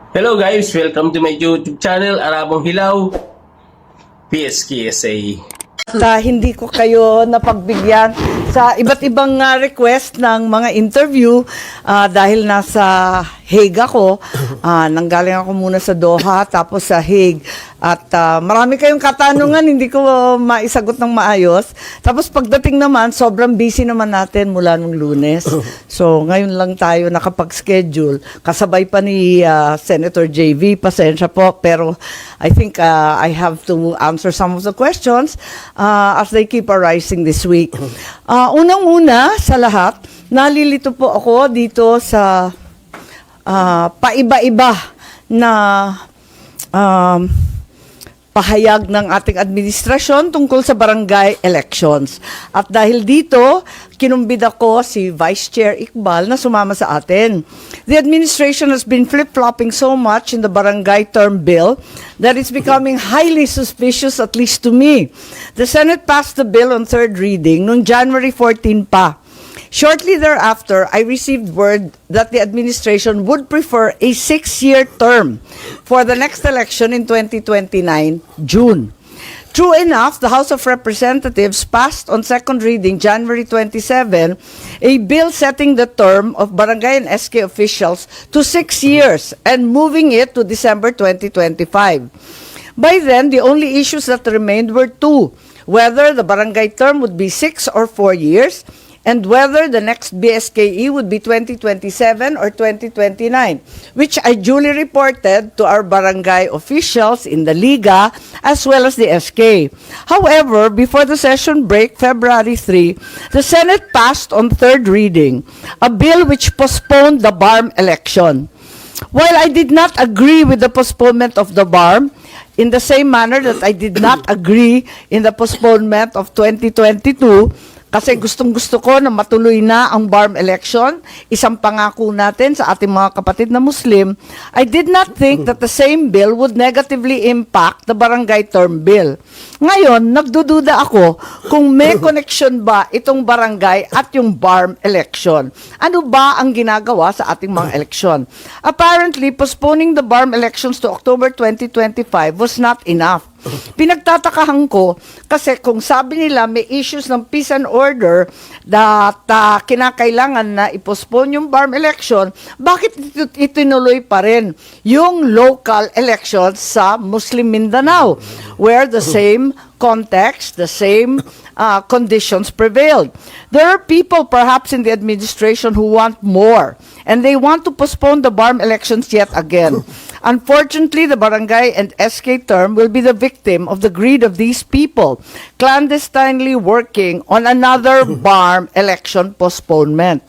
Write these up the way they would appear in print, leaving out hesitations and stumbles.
Hello guys, welcome to my YouTube channel, Arabong Hilaw, PSKSA. Hindi ko kayo napagbigyan sa iba't ibang request ng mga interview dahil nasa Hague ako. Nanggaling ako muna sa Doha tapos sa Hague. At marami kayong katanungan, hindi ko maisagot ng maayos. Tapos pagdating naman, sobrang busy naman natin mula nung Lunes. So ngayon lang tayo nakapag-schedule. Kasabay pa ni Senator JV, pasensya po. Pero I think I have to answer some of the questions as they keep arising this week. Unang-una sa lahat, nalilito po ako dito sa paiba-iba na pahayag ng ating administrasyon tungkol sa barangay elections. At dahil dito, kinumbida ko si Vice Chair Iqbal na sumama sa atin. The administration has been flip-flopping so much in the barangay term bill that it's becoming highly suspicious, at least to me. The Senate passed the bill on third reading noong January 14 pa. Shortly thereafter, I received word that the administration would prefer a 6-year term for the next election in 2029, June. True enough, the House of Representatives passed on second reading January 27 a bill setting the term of barangay and SK officials to 6 years and moving it to December 2025. By then, the only issues that remained were two: whether the barangay term would be 6 or 4 years, and whether the next BSKE would be 2027 or 2029, which I duly reported to our barangay officials in the Liga as well as the SK. However, before the session break, February 3, the Senate passed on third reading a bill which postponed the BARM election. While I did not agree with the postponement of the BARM, in the same manner that I did not agree in the postponement of 2022, kasi gustong-gusto ko na matuloy na ang BARM election, isang pangako natin sa ating mga kapatid na Muslim, I did not think that the same bill would negatively impact the barangay term bill. Ngayon, nagdududa ako kung may connection ba itong barangay at yung BARM election. Ano ba ang ginagawa sa ating mga eleksyon? Apparently, postponing the BARM elections to October 2025 was not enough. Pinagtatakahan ko kasi kung sabi nila may issues ng peace and order that kinakailangan na i-postpone yung BARM election, bakit itinuloy pa rin yung local elections sa Muslim Mindanao where the same context, the same conditions prevailed? There are people perhaps in the administration who want more and they want to postpone the BARM elections yet again. Unfortunately, the barangay and SK term will be the victim of the greed of these people, clandestinely working on another BARM election postponement.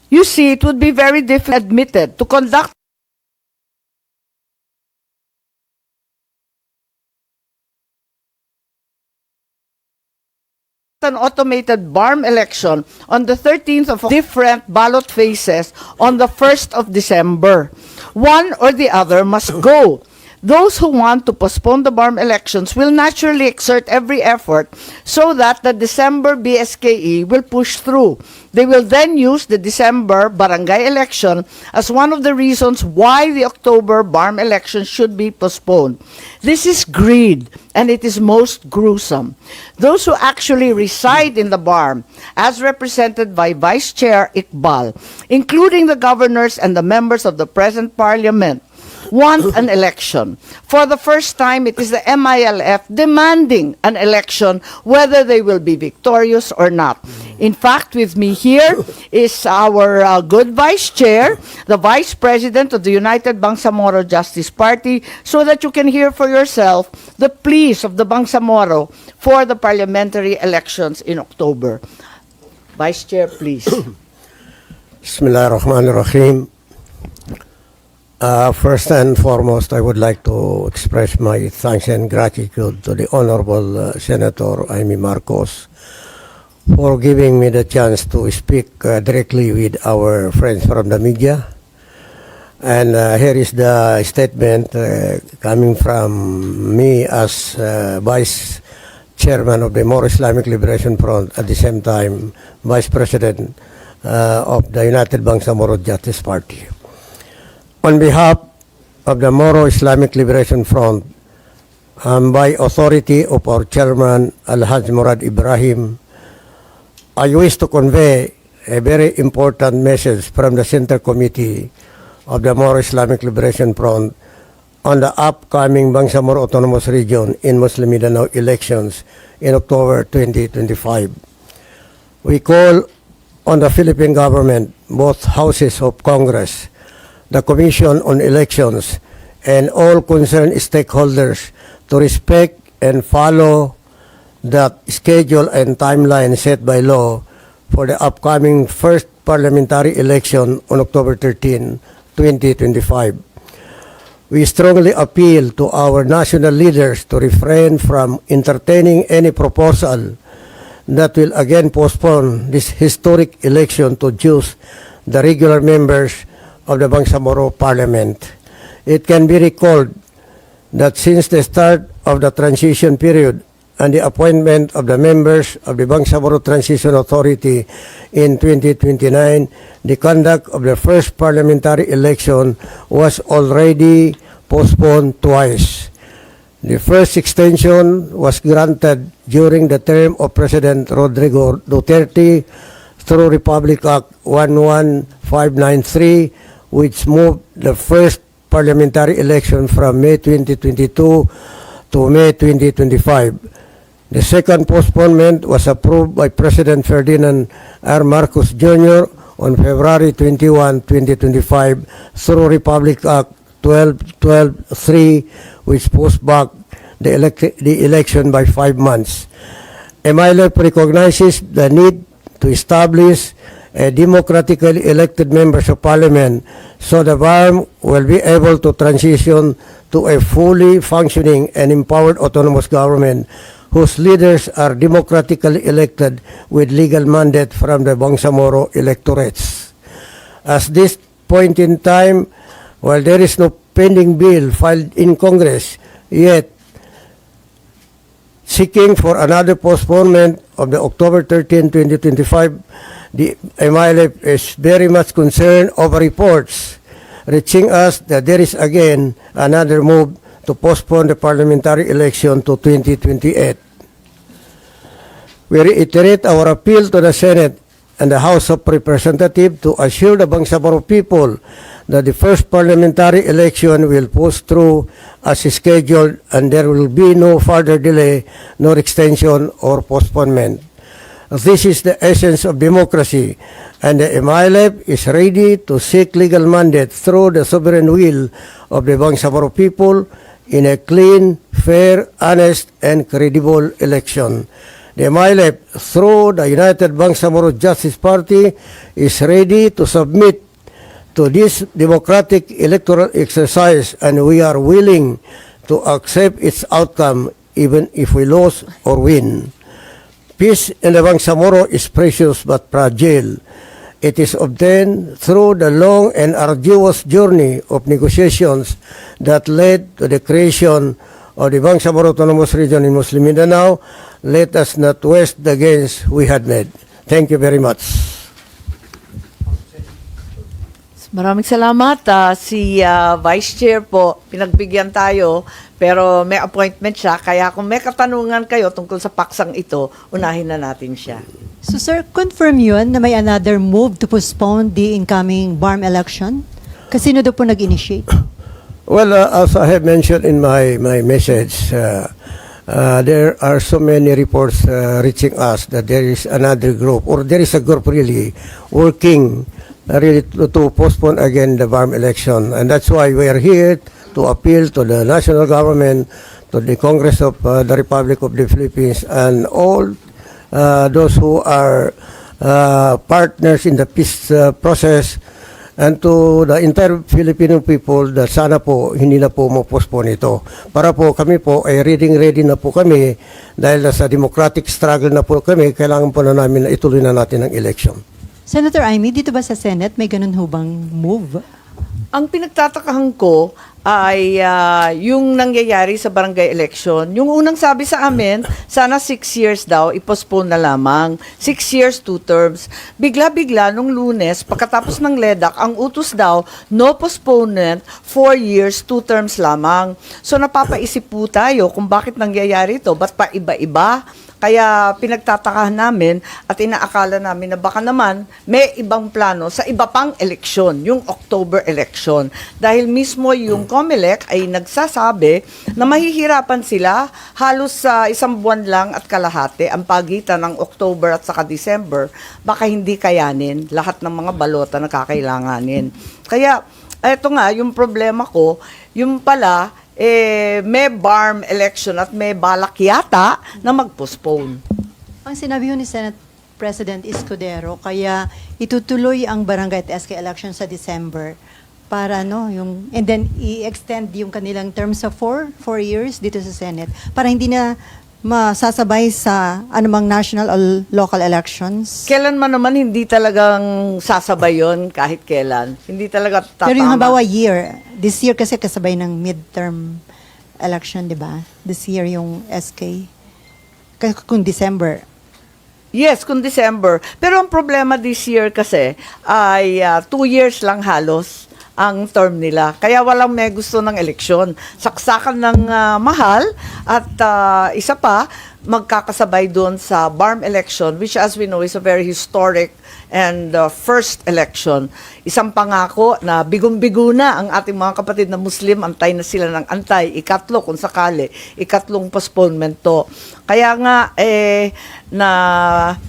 You see, it would be very difficult admitted to conduct an automated BARM election on the 13th of different ballot phases on the 1st of December. One or the other must go. Those who want to postpone the BARM elections will naturally exert every effort so that the December BSKE will push through. They will then use the December barangay election as one of the reasons why the October BARM election should be postponed. This is greed, and it is most gruesome. Those who actually reside in the BARM, as represented by Vice Chair Iqbal, including the governors and the members of the present parliament, want an election. For the first time, it is the MILF demanding an election whether they will be victorious or not. In fact, with me here is our good Vice Chair, the Vice President of the United Bangsamoro Justice Party, so that you can hear for yourself the pleas of the Bangsamoro for the parliamentary elections in October. Vice Chair, please. Bismillahirrahmanirrahim. First and foremost, I would like to express my thanks and gratitude to the Honorable Senator Amy Marcos for giving me the chance to speak directly with our friends from the media. And here is the statement coming from me as Vice Chairman of the More Islamic Liberation Front, at the same time Vice President of the United Bangsamoro Justice Party. On behalf of the Moro Islamic Liberation Front, by authority of our chairman, Al-Haj Murad Ibrahim, I wish to convey a very important message from the Center Committee of the Moro Islamic Liberation Front on the upcoming Bangsamoro Autonomous Region in Muslim Mindanao elections in October 2025. We call on the Philippine government, both houses of Congress, the Commission on Elections, and all concerned stakeholders to respect and follow the schedule and timeline set by law for the upcoming first parliamentary election on October 13, 2025. We strongly appeal to our national leaders to refrain from entertaining any proposal that will again postpone this historic election to choose the regular members of the Bangsamoro Parliament. It can be recalled that since the start of the transition period and the appointment of the members of the Bangsamoro Transition Authority in 2029, the conduct of the first parliamentary election was already postponed twice. The first extension was granted during the term of President Rodrigo Duterte through Republic Act 11593, which moved the first parliamentary election from May 2022 to May 2025. The second postponement was approved by President Ferdinand R. Marcos Jr. on February 21, 2025 through Republic Act 12.3, which pushed back the election by 5 months. MILF recognizes the need to establish a democratically elected members of parliament so the BARM will be able to transition to a fully functioning and empowered autonomous government whose leaders are democratically elected with legal mandate from the Bangsamoro electorates. At this point in time, while there is no pending bill filed in Congress, yet seeking for another postponement of the October 13, 2025, the MILF is very much concerned over reports reaching us that there is again another move to postpone the parliamentary election to 2028. We reiterate our appeal to the Senate and the House of Representatives to assure the Bangsamoro people that the first parliamentary election will push through as scheduled and there will be no further delay nor extension or postponement. This is the essence of democracy, and the MILF is ready to seek legal mandate through the sovereign will of the Bangsamoro people in a clean, fair, honest, and credible election. The MILF, through the United Bangsamoro Justice Party, is ready to submit to this democratic electoral exercise, and we are willing to accept its outcome even if we lose or win. Peace in the Bangsamoro is precious but fragile. It is obtained through the long and arduous journey of negotiations that led to the creation of the Bangsamoro Autonomous Region in Muslim Mindanao. Let us not waste the gains we had made. Thank you very much. Maraming salamat. Si Vice Chair po, pinagbigyan tayo, pero may appointment siya. Kaya kung may katanungan kayo tungkol sa paksang ito, unahin na natin siya. So sir, confirm yun na may another move to postpone the incoming BARM election? Kasi sino daw po nag-initiate? Well, as I have mentioned in my message, there are so many reports reaching us that there is another group, or there is a group really working really to postpone again the BARM election. And that's why we are here to appeal to the national government, to the Congress of the Republic of the Philippines, and all those who are partners in the peace process, and to the entire Filipino people that sana po hindi na po mo-postpone ito. Para po kami po ay ready na po kami dahil sa democratic struggle na po kami, kailangan po na namin na ituloy na natin ang election. Senator Amy, dito ba sa Senate may ganun hubang move? Ang pinagtatakahan ko, ay yung nangyayari sa barangay election. Yung unang sabi sa amin, sana 6 years daw, i-postpone na lamang. 6 years, 2 terms. Bigla-bigla, nung Lunes, pagkatapos ng LEDAC, ang utos daw, no postponement, 4 years, 2 terms lamang. So napapaisip po tayo kung bakit nangyayari ito, ba't pa iba-iba? Kaya pinagtatakahan namin at inaakala namin na baka naman may ibang plano sa iba pang eleksyon, yung October election. Dahil mismo yung COMELEC ay nagsasabi na mahihirapan sila halos sa 1 buwan lang at kalahati ang pagitan ng October at saka December. Baka hindi kayanin lahat ng mga balota na kakailanganin. Kaya eto nga, yung problema ko, yung pala, may BARM election at may balak yata na mag-postpone. Ang sinabi ni Senate President Escudero, kaya itutuloy ang barangay at SK election sa December para and then i-extend yung kanilang term sa 4 years dito sa Senate para hindi na masasabay sa anumang national or local elections. Kailan man naman hindi talagang sasabay yun kahit kailan. Hindi talaga tatama. Pero yung halimbawa this year kasi kasabay ng midterm election, di ba? This year yung SK. Kung December. Yes, kung December. Pero ang problema this year kasi ay 2 years lang halos ang term nila. Kaya walang may gusto ng eleksyon. Saksakan ng mahal at isa pa, magkakasabay doon sa BARM election, which as we know is a very historic and first election. Isang pangako na bigong-bigo na ang ating mga kapatid na Muslim, antay na sila ng antay, ikatlo kung sakali, ikatlong postponement to. Kaya nga,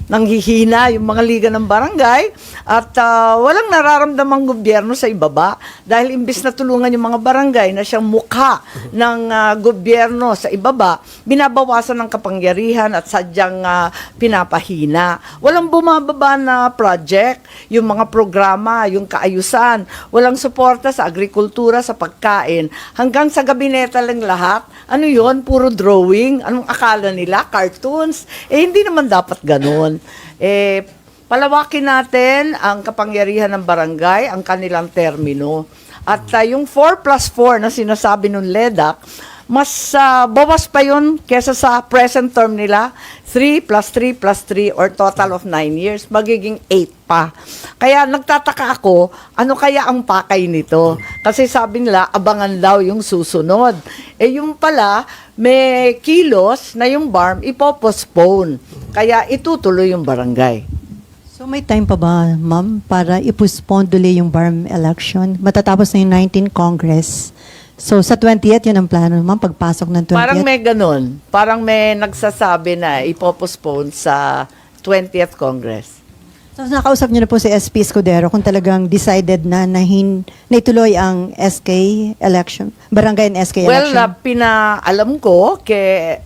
nanghihina yung mga liga ng barangay at walang nararamdamang gobyerno sa ibaba dahil imbis na tulungan yung mga barangay na siyang mukha ng gobyerno sa ibaba, binabawasan ng kapangyarihan at sadyang pinapahina. Walang bumababa na project, yung mga programa, yung kaayusan, walang suporta sa agrikultura, sa pagkain, hanggang sa gabineta lang lahat. Ano yon? Puro drawing? Anong akala nila? Cartoons? Hindi naman dapat ganun. Palawakin natin ang kapangyarihan ng barangay, ang kanilang termino. At yung 4+4 na sinasabi ng LEDAC, mas bawas pa yun kesa sa present term nila, 3+3+3 or total of 9 years, magiging 8 pa. Kaya nagtataka ako, ano kaya ang pakay nito? Kasi sabi nila, abangan daw yung susunod. Yung pala, may kilos na yung BARM ipopostpone. Kaya itutuloy yung barangay. So may time pa ba, ma'am, para i-postpone delay yung BARM election? Matatapos na yung 19th Congress. So sa 20th, yun ang plano, ma'am, pagpasok ng 20th? Parang may ganun. Parang may nagsasabi na ipopostpone sa 20th Congress. So nakausap niyo na po si SP Escudero kung talagang decided na ituloy ang SK election, barangay and SK Well, election? pinaalam ko kay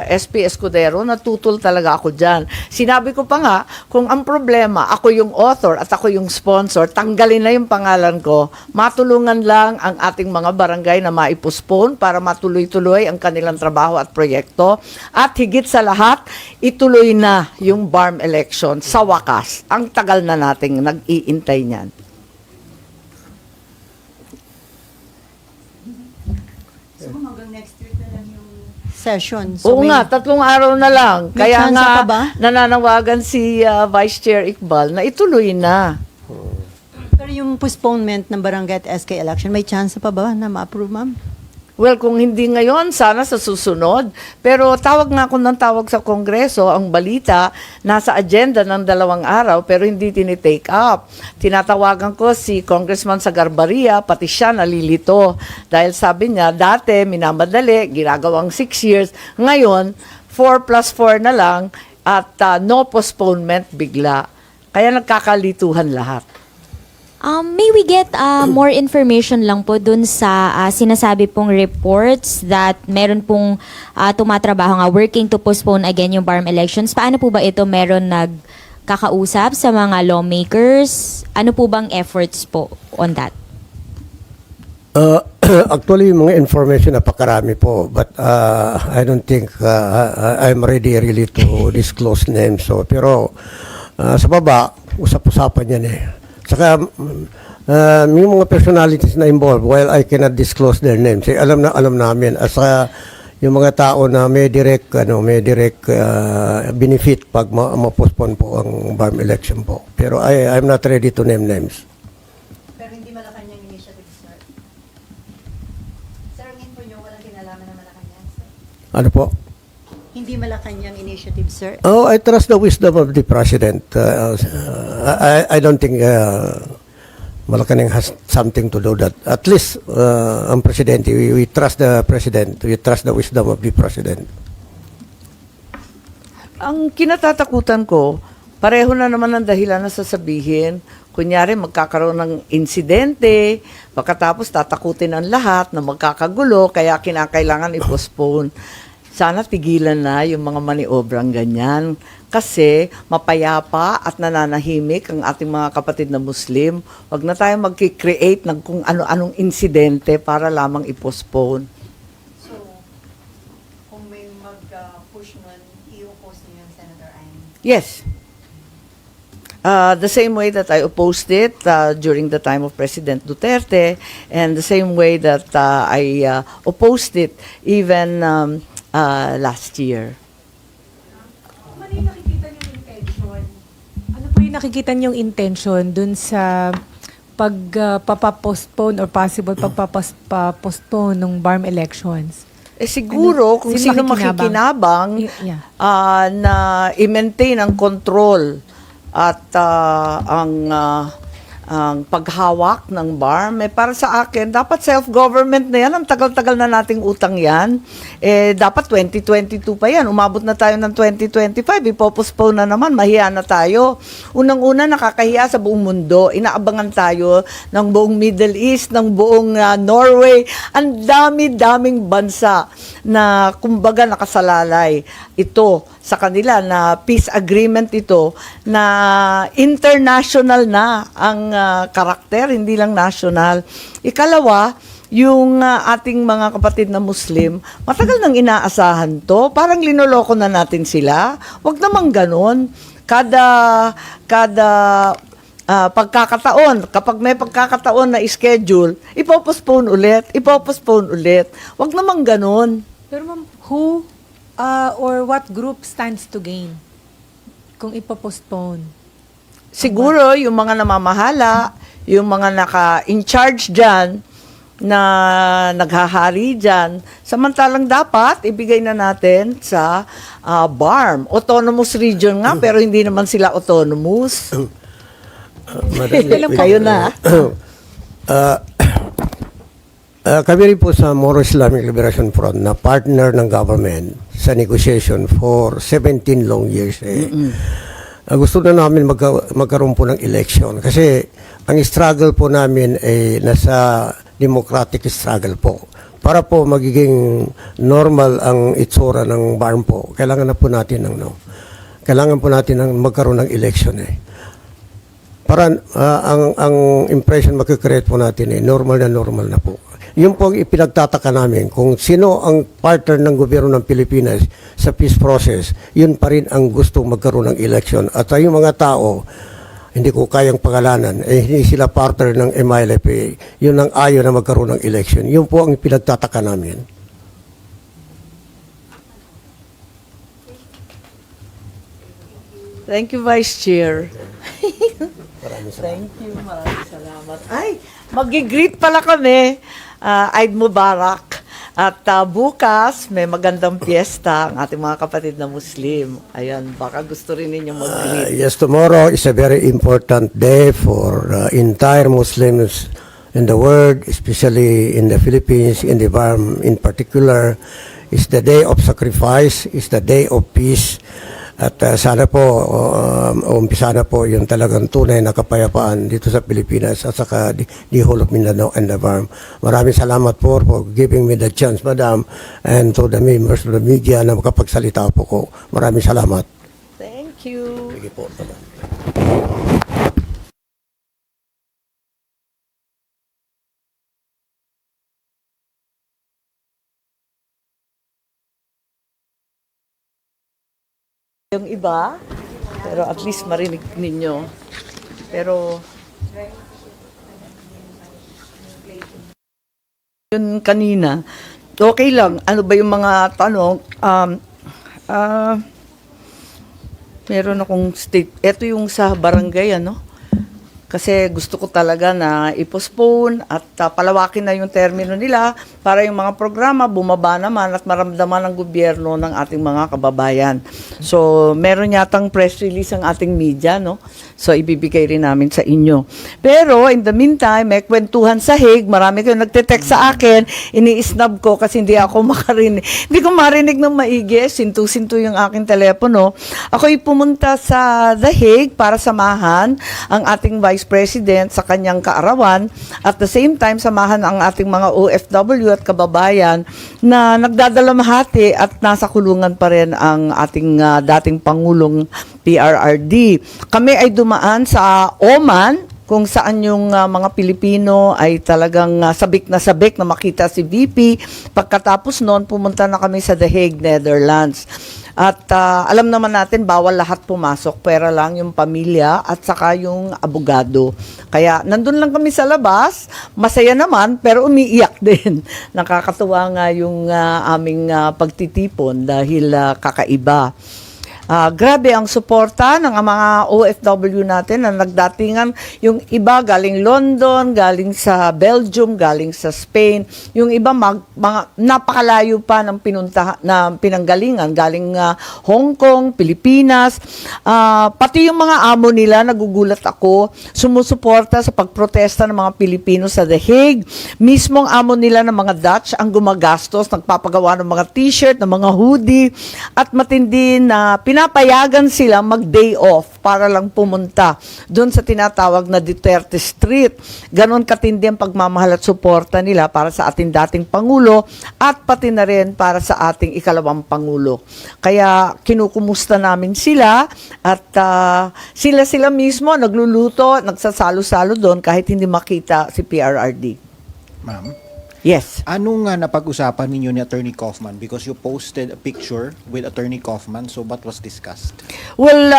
SP Escudero, natutol talaga ako dyan. Sinabi ko pa nga, kung ang problema, ako yung author at ako yung sponsor, tanggalin na yung pangalan ko, matulungan lang ang ating mga barangay na maipospone para matuloy-tuloy ang kanilang trabaho at proyekto. At higit sa lahat, ituloy na yung BARM election sa wakas. Ang tagal na nating nag-iintay niyan. So hanggang next year na lang yung session. So Oo nga, 3 araw na lang. May Kaya chance nga, pa ba? nananawagan si Vice Chair Iqbal na ituloy na. Pero yung postponement ng barangay at SK election, may chance pa ba na ma-approve, ma'am? Well, kung hindi ngayon, sana sa susunod. Pero tawag nga ako ng tawag sa Kongreso, ang balita, nasa agenda ng 2 araw, pero hindi tinitake up. Tinatawagan ko si Congressman Sagarbaria, pati siya nalilito. Dahil sabi niya, dati minamadali, ginagawang 6 years. Ngayon, 4+4 na lang at no postponement bigla. Kaya nagkakalituhan lahat. May we get more information lang po dun sa sinasabi pong reports that meron pong tumatrabaho nga working to postpone again yung BARM elections. Paano po ba ito meron nagkakausap sa mga lawmakers? Ano po bang efforts po on that? Actually, yung mga information napakarami po, but I don't think I'm ready really to disclose names. So, pero sa baba, usap-usapan yan eh. Saka Yung mga personalities na involved, while I cannot disclose their names, alam namin as yung mga tao na may direct benefit pag ma-postpone po ang BARM election po. Pero I'm not ready to name names. Pero hindi Malacanang initiative, sir. Sir, ang info nyo, walang kinalaman na Malacanang, sir. Ano po? Hindi Malacanang initiative, sir. Oh, I trust the wisdom of the president. I don't think Malacanang has something to do that. At least ang presidente, we trust the president. We trust the wisdom of the president. Ang kinatatakutan ko, pareho na naman ang dahilan na sasabihin. Kunyari, magkakaroon ng insidente, pagkatapos tatakutin ang lahat na magkakagulo, kaya kinakailangan i-postpone. Sana tigilan na yung mga maniobrang ganyan. Kasi mapayapa at nananahimik ang ating mga kapatid na Muslim. Huwag na tayo mag-create ng kung ano-anong insidente para lamang i-postpone. So, kung may mag-push nun, i-oppose niyo yung Senator Aimee? Yes. The same way that I opposed it during the time of President Duterte, and the same way that I opposed it even last year. Ano yung nakikita niyong intention? Ano po yung nakikita niyong intention dun sa pagpapostpone or possible pagpapostpone ng BARM elections? Siguro kung sino makikinabang Yeah. na i-maintain ang control at ang paghawak ng BARM, para sa akin, dapat self-government na yan. Ang tagal-tagal na nating utang yan. Dapat 2022 pa yan. Umabot na tayo ng 2025. Ipopostpone na naman. Mahiya na tayo. Unang-una, nakakahiya sa buong mundo. Inaabangan tayo ng buong Middle East, ng buong Norway. Ang dami-daming bansa na kumbaga nakasalalay. Ito sa kanila na peace agreement ito na international na ang karakter, hindi lang national. Ikalawa, yung ating mga kapatid na Muslim, matagal nang inaasahan to. Parang linoloko na natin sila. Huwag namang ganon. Kada pagkakataon, kapag may pagkakataon na schedule, ipopostpone ulit. Huwag namang ganon. Pero ma'am, who or what group stands to gain kung ipopostpone? Siguro yung mga namamahala, yung mga naka-in charge dyan, na naghahari dyan, samantalang dapat ibigay na natin sa BARM. Autonomous region nga, pero hindi naman sila autonomous. Kayo na. Kami rin po sa Moro Islamic Liberation Front na partner ng government sa negotiation for 17 long years. Gusto na namin magkaroon po ng election kasi ang struggle po namin ay nasa democratic struggle po. Para po magiging normal ang itsura ng BARM po, kailangan na po natin ng magkaroon ng election Para ang impression makikreate po natin normal na po. Yun po ang ipinagtataka namin. Kung sino ang partner ng gobyerno ng Pilipinas sa peace process, yun pa rin ang gusto magkaroon ng election. At yung mga tao, hindi ko kayang pangalanan, hindi sila partner ng MILFA, yun ang ayaw na magkaroon ng election. Yun po ang ipinagtataka namin. Thank you, Vice Chair. Thank you, maraming salamat. Ay, mag-greet pala kami. Eid Mubarak. At bukas, may magandang piyesta ang ating mga kapatid na Muslim. Ayan, baka gusto rin ninyo mag-greet. Yes, tomorrow is a very important day for entire Muslims in the world, especially in the Philippines, in the BARM in particular. It's the day of sacrifice, it's the day of peace. At sana po, umpisa na po yung talagang tunay na kapayapaan dito sa Pilipinas at saka the whole of Mindanao and the BARM. Maraming salamat po for giving me the chance, Madam, and to the members of the media na makapagsalita po ko. Maraming salamat. Thank you. Sige po, Madam. Yung iba, pero at least marinig ninyo. Pero yun kanina. Okay lang. Ano ba yung mga tanong? Meron akong state. Ito yung sa barangay, ano? Kasi gusto ko talaga na i-postpone at palawakin na yung termino nila para yung mga programa bumaba naman at maramdaman ng gobyerno ng ating mga kababayan. So, meron yatang press release ang ating media, no? So, ibibigay rin namin sa inyo. Pero, in the meantime, may kwentuhan sa Hague. Marami kayong nagte-text sa akin. Ini-snub ko kasi hindi ako makarinig. Hindi ko marinig ng maigi. Sintu-sintu yung aking telepono. Ako'y pumunta sa The Hague para samahan ang ating Vice President sa kanyang kaarawan. At the same time, samahan ang ating mga OFW at kababayan na nagdadalamhati at nasa kulungan pa rin ang ating dating Pangulong PRRD. Kami ay dumaan sa Oman, kung saan yung mga Pilipino ay talagang sabik na makita si VP. Pagkatapos noon, pumunta na kami sa The Hague, Netherlands. At alam naman natin, bawal lahat pumasok, pera lang yung pamilya at saka yung abogado. Kaya nandun lang kami sa labas, masaya naman, pero umiiyak din. Nakakatuwa nga yung aming pagtitipon dahil kakaiba. Grabe ang suporta ng mga OFW natin na nagdatingan. Yung iba galing London, galing sa Belgium, galing sa Spain. Yung iba mga napakalayo pa ng pinanggalingan. Galing Hong Kong, Pilipinas. Pati yung mga amo nila, nagugulat ako, sumusuporta sa pagprotesta ng mga Pilipino sa The Hague. Mismong amo nila ng mga Dutch ang gumagastos, nagpapagawa ng mga t-shirt, ng mga hoodie, at matindi na pinapayagan sila mag-day off para lang pumunta doon sa tinatawag na Duterte Street. Ganon katindi ang pagmamahal at suporta nila para sa ating dating Pangulo at pati na rin para sa ating ikalawang Pangulo. Kaya kinukumusta namin sila at sila mismo nagluluto, nagsasalo-salo doon kahit hindi makita si PRRD. Ma'am, Yes. anong napag-usapan ninyo ni Attorney Kaufman? Because you posted a picture with Attorney Kaufman, so what was discussed? Well,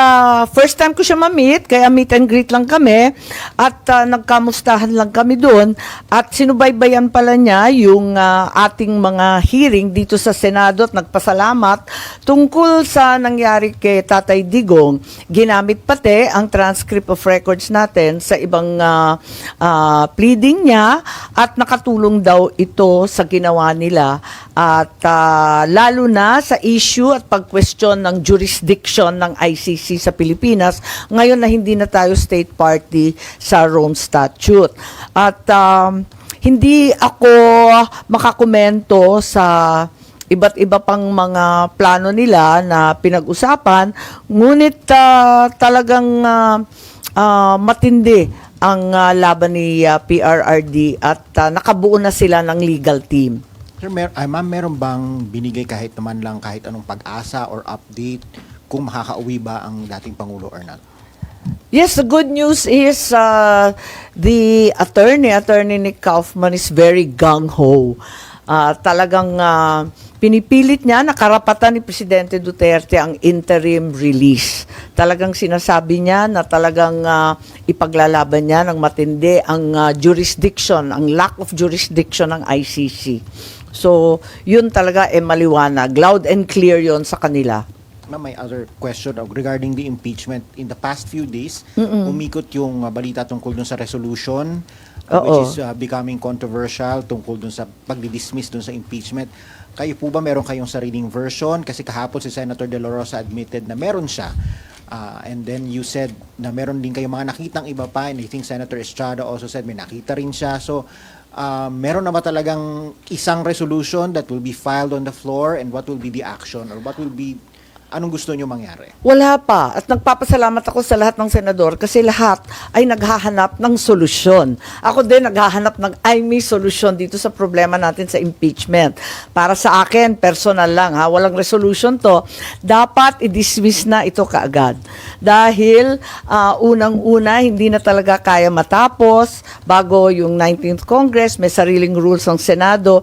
first time ko siya ma-meet, kaya meet and greet lang kami at nagkamustahan lang kami doon at sinubaybayan pala niya yung ating mga hearing dito sa Senado at nagpasalamat tungkol sa nangyari kay Tatay Digong. Ginamit pati ang transcript of records natin sa ibang pleading niya at nakatulong daw ito sa ginawa nila at lalo na sa issue at pag-question ng jurisdiction ng ICC sa Pilipinas ngayon na hindi na tayo state party sa Rome Statute. At hindi ako makakomento sa iba't iba pang mga plano nila na pinag-usapan, ngunit talagang matindi ang laban ni PRRD at nakabuo na sila ng legal team. Sir, ma'am, meron bang binigay kahit naman lang kahit anong pag-asa or update kung makakauwi ba ang dating Pangulo or not? Yes, the good news is the attorney Nick Kaufman is very gung-ho. Talagang pinipilit niya na karapatan ni Presidente Duterte ang interim release. Talagang sinasabi niya na talagang ipaglalaban niya ng matindi ang jurisdiction, ang lack of jurisdiction ng ICC. So, yun talaga maliwanag. Loud and clear yun sa kanila. Ma'am, may other question regarding the impeachment. In the past few days, umikot yung balita tungkol dun sa resolution, which is becoming controversial tungkol dun sa pagdi-dismiss dun sa impeachment. Kayo po ba meron kayong sariling version? Kasi kahapon si Senator De La Rosa admitted na meron siya. And then you said na meron din kayong mga nakitang iba pa, and I think Senator Estrada also said may nakita rin siya. So, meron na ba talagang isang resolution that will be filed on the floor, and what will be the action, or what will be, anong gusto nyo mangyari? Wala pa. At nagpapasalamat ako sa lahat ng senador kasi lahat ay naghahanap ng solusyon. Ako din naghahanap ng may solusyon dito sa problema natin sa impeachment. Para sa akin, personal lang walang resolution to. Dapat i-dismiss na ito kaagad. Dahil unang-una, hindi na talaga kaya matapos bago yung 19th Congress, may sariling rules ang Senado.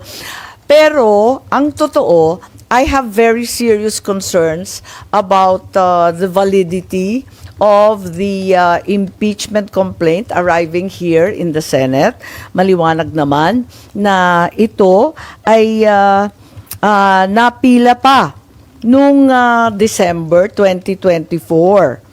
Pero, ang totoo, I have very serious concerns about the validity of the impeachment complaint arriving here in the Senate. Maliwanag naman na ito ay napila pa nung December 2024.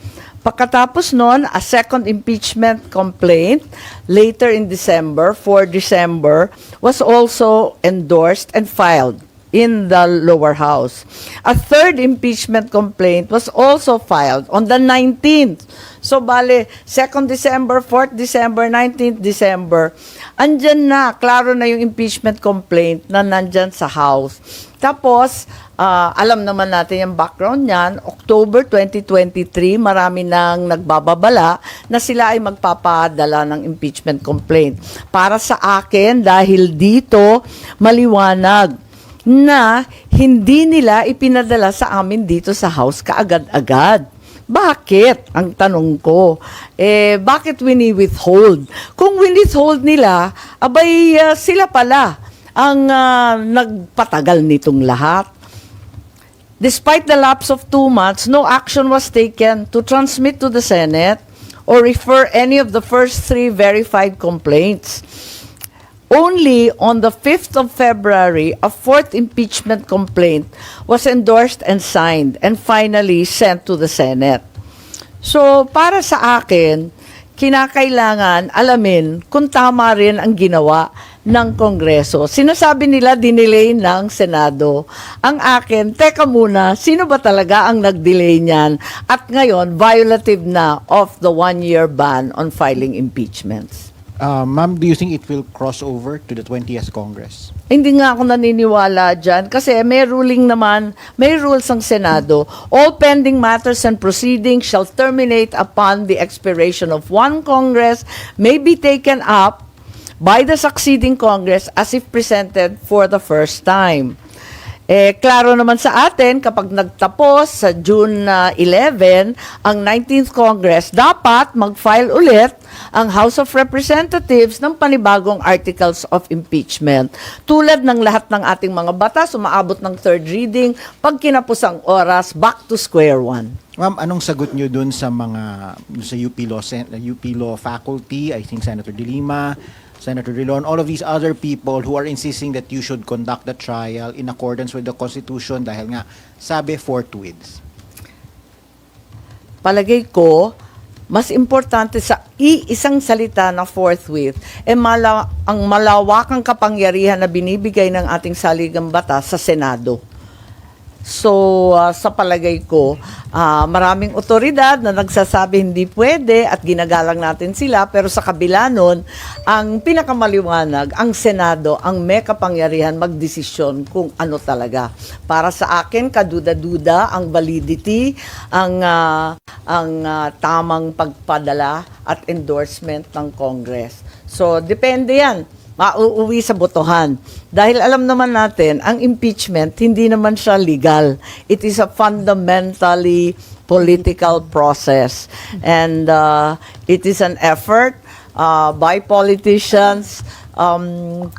Pagkatapos nun, a second impeachment complaint later in December, 4 December, was also endorsed and filed in the lower house. A third impeachment complaint was also filed on the 19th. So, bale, 2nd December, 4th December, 19th December, andyan na, klaro na yung impeachment complaint na nandyan sa house. Tapos, alam naman natin yung background niyan, October 2023, marami nang nagbababala na sila ay magpapadala ng impeachment complaint. Para sa akin, dahil dito, maliwanag na hindi nila ipinadala sa amin dito sa house kaagad-agad. Bakit? Ang tanong ko. Bakit wini-withhold? Kung wini-withhold nila, abay sila pala ang nagpatagal nitong lahat. Despite the lapse of 2 months, no action was taken to transmit to the Senate or refer any of the first 3 verified complaints. Only on the 5th of February, a 4th impeachment complaint was endorsed and signed and finally sent to the Senate. So, para sa akin, kinakailangan alamin kung tama rin ang ginawa ng Kongreso. Sinasabi nila dinelay ng Senado. Ang akin, teka muna, sino ba talaga ang nag-delay niyan? At ngayon, violative na of the 1-year ban on filing impeachments. Ma'am, do you think it will cross over to the 20th Congress? Hindi nga ako naniniwala dyan kasi may ruling naman, may rules ang Senado. All pending matters and proceedings shall terminate upon the expiration of one Congress, may be taken up by the succeeding Congress as if presented for the first time. Klaro naman sa atin, kapag nagtapos sa June 11, ang 19th Congress, dapat mag-file ulit ang House of Representatives ng panibagong articles of impeachment. Tulad ng lahat ng ating mga batas, umaabot ng third reading, pag kinapos ang oras, back to square one. Ma'am, anong sagot nyo dun sa UP Law faculty, I think Senator De Lima, Senator Drilon, all of these other people who are insisting that you should conduct the trial in accordance with the Constitution dahil nga sabi forthwith? Palagay ko, mas importante sa iisang salita na forthwith, ang malawakang kapangyarihan na binibigay ng ating saligang batas sa Senado. So, sa palagay ko, maraming otoridad na nagsasabi hindi pwede at ginagalang natin sila, pero sa kabila nun, ang pinakamaliwanag, ang Senado, ang may kapangyarihan magdesisyon kung ano talaga. Para sa akin, kaduda-duda ang validity, ang tamang pagpadala at endorsement ng Congress. So, depende yan. Mauuwi sa botohan. Dahil alam naman natin, ang impeachment, hindi naman siya legal. It is a fundamentally political process. And it is an effort by politicians